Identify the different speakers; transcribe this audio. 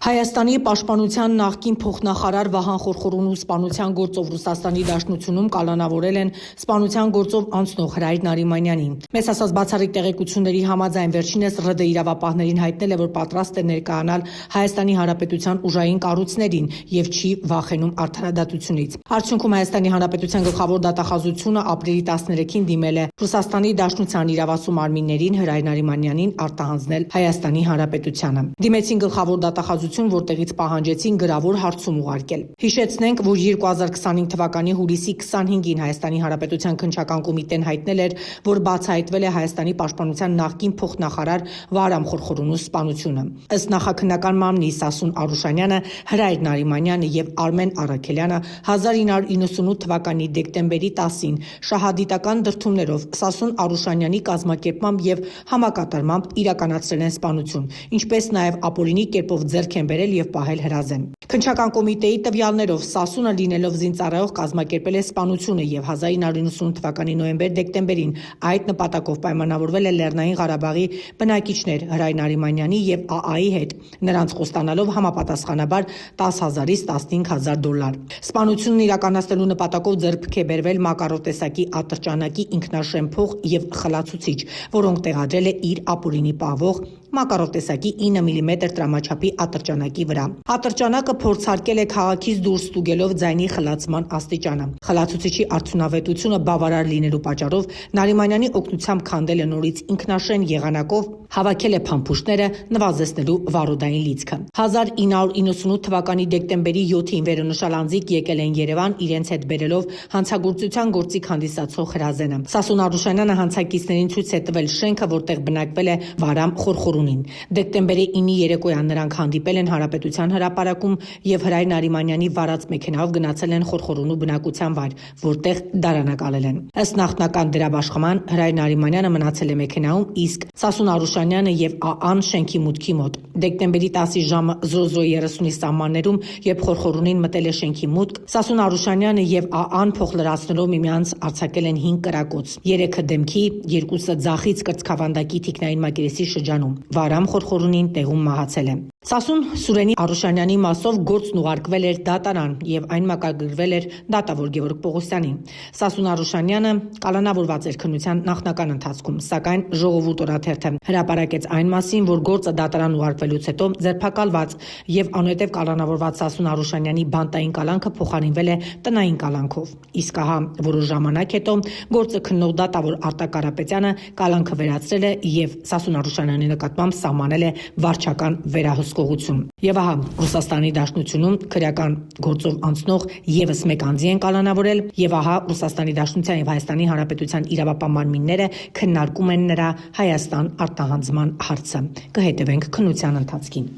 Speaker 1: Հայաստանի պաշտպանության նախկին փոխնախարար Վահան Խորխորունու սպանության գործով Ռուսաստանի Դաշնությունում կալանավորել են սպանության գործով անցնող Հրայր Նարիմանյանին։ Մեծ ասած բացառիկ տեղեկությունների համաձայն վերջինս ՌԴ իրավապահներին հայտնել է, որ պատրաստ է ներկայանալ Հայաստանի Հանրապետության ուժային կառույցներին եւ չի վախենում արդարադատությունից։ Արդյունքում Հայաստանի Հանրապետության գլխավոր դատախազությունը ապրիլի 13-ին դիմել է Ռուսաստանի Դաշնության իրավասու մարմիններին Հրայր Նարիմանյանին արտահանձնել Հայաստանի Հանրապետությանը։ Դիմեցին գլխավոր դատախազություն, որտեղից պահանջեցին գրավոր հարցում ուղարկել։ Հիշեցնենք, որ 2025 թվականի հուլիսի 25-ին Հայաստանի Հանրապետության քննչական կոմիտեն հայտնել էր, որ բացահայտվել է Հայաստանի պաշտպանության նախկին փոխնախարար Վահրամ Խորխորունու սպանությունը։ Ըստ նախաքննական մամլի Սասուն Արուշանյանը, Հրայր Նարիմանյանը եւ Արմեն Առաքելյանը 1998 թվականի դեկտեմբերի 10-ին շահադիտական դրդումներով Սասուն Արուշանյանի կազմակերպմամբ եւ համակատարմամբ իրականացրել են սպանություն, ինչպես նաեւ ապօրինի կերպով ձեռք են բերել եւ պահել հրազեն։ Քննչական կոմիտեի տվյալներով Սասունը լինելով զինծառայող կազմակերպել է սպանությունը եւ 1998 թվականի նոյեմբեր-դեկտեմբերին այդ նպատակով պայմանավորվել է Լեռնային Ղարաբաղի բնակիչներ Հրայր Նարիմանյանի եւ ԱԱ-ի հետ, նրանց խոստանալով համապատասխանաբար $10,000-15,000։ Սպանությունն իրականացնելու նպատակով ձեռք է բերվել Մակարով տեսակի ատրճանակի ինքնաշեն փող եւ խլացուցիչ, որոնք տեղադրել է իր ապօրինի պահվող Մակարով տեսակի 9 մմ տրամաչափի ատրճանակի վրա։ Ատրճանակը փորձարկել է քաղաքից դուրս ստուգելով ձայնի խլացման աստիճանը։ Խլացուցիչի արդյունավետությունը բավարար լինելու պատճառով Նարիմանյանի օգնությամբ քանդել է նորից ինքնաշեն եղանակով, հավաքել է փամփուշտները, նվազեցնելու վարորդային լիցքը։ 1998 թվականի դեկտեմբերի 7-ին վերոնշյալ անձիկ եկել են Երևան իրենց հետ բերելով հանցագործության գործիք հանդիսացող հրազենը։ Սասուն Արուշանյանը հանցակիցներին ցույց է տվել շենքը, որտեղ բնակվել է Վահրամ Խորխորունին։ Դեկտեմբերի 9-ի երեկոյան նրանք հանդիպել են Հանրապետության հրապարակում եւ Հրայր Նարիմանյանի վարած մեքենայով գնացել են Խորխորունու բնակության վայր, որտեղ դարանակալել են։ Ըստ նախնական դրաբաշխման Հրայր Նարիմանյանը մնացել է մեքենայում, իսկ Սասուն Արուշանյանը եւ ԱԱ-ն շենքի մուտքի մոտ։ Դեկտեմբերի 10-ի ժամը 00:30-ի սահմաններում, երբ Խորխորունին մտել է շենքի մուտք, Սասուն Արուշանյանը եւ ԱԱ-ն փող լրացնելով միմյանց արձակել են 5 կրակոց, 3-ը դեմքի, 2-ը ձախից կրծքավանդակի թիկնային մակերեսի շրջանում։ Վահրամ Խորխորունին տեղում մահացել է։ Սասուն Սուրենի Արուշանյանի մասով գործն ուղարկվել էր դատարան եւ այն մակագրվել էր դատավոր Գևորգ Պողոսյանին։ Սասուն Արուշանյանը կալանավորված էր քննության նախնական ընթացքում, սակայն ժողովուրդ օրաթերթը հրապարակեց այն մասին, որ գործը դատարան ուղարկվելուց հետո ձերբակալված եւ անհետեւ կալանավորված Սասուն Արուշանյանի բանտային կալանքը փոխարինվել է տնային կալանքով։ Իսկ ահա որոշ ժամանակ հետո գործը քննող դատավոր Արտակ Կարապետյանը կալանքը վերացրել է եւ Սասուն Արուշանյանի նկատմամբ սահմանել է վարչական վերահսկողություն։ Եվ ահա Ռուսաստանի Դաշնությունում քրեական գործով անցնող եւս մեկ անձի են կալանավորել, եւ ահա Ռուսաստանի Դաշնության եւ Հայաստանի Հանրապետության իրավապահ մարմինները քննարկում են նրա Հայաստան արտահանձնման հարցը։ Կհետևենք քննության ընթացքին։